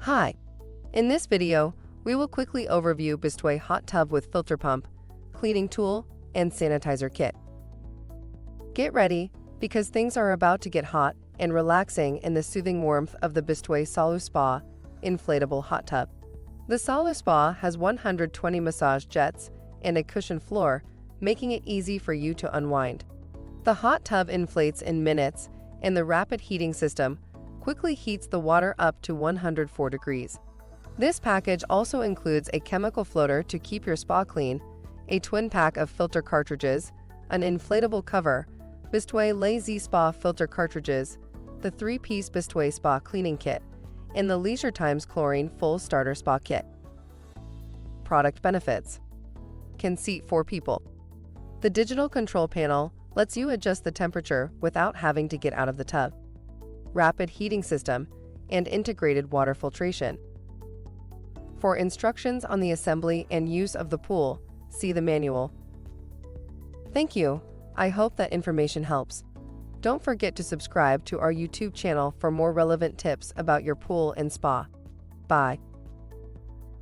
Hi! In this video, we will quickly overview Bestway Hot Tub with Filter Pump, Cleaning Tool, and Sanitizer Kit. Get ready, because things are about to get hot and relaxing in the soothing warmth of the Bestway SaluSpa Inflatable Hot Tub. The SaluSpa has 120 massage jets and a cushioned floor, making it easy for you to unwind. The hot tub inflates in minutes, and the rapid heating system quickly heats the water up to 104 degrees. This package also includes a chemical floater to keep your spa clean, a twin pack of filter cartridges, an inflatable cover, Bestway Lazy Spa filter cartridges, the 3-piece Bestway Spa Cleaning Kit, and the Leisure Times Chlorine Full Starter Spa Kit. Product benefits: can seat 4 people. The digital control panel lets you adjust the temperature without having to get out of the tub. Rapid heating system and integrated water filtration. For instructions on the assembly and use of the pool, see the manual. Thank you. I hope that information helps. Don't forget to subscribe to our YouTube channel for more relevant tips about your pool and spa. Bye.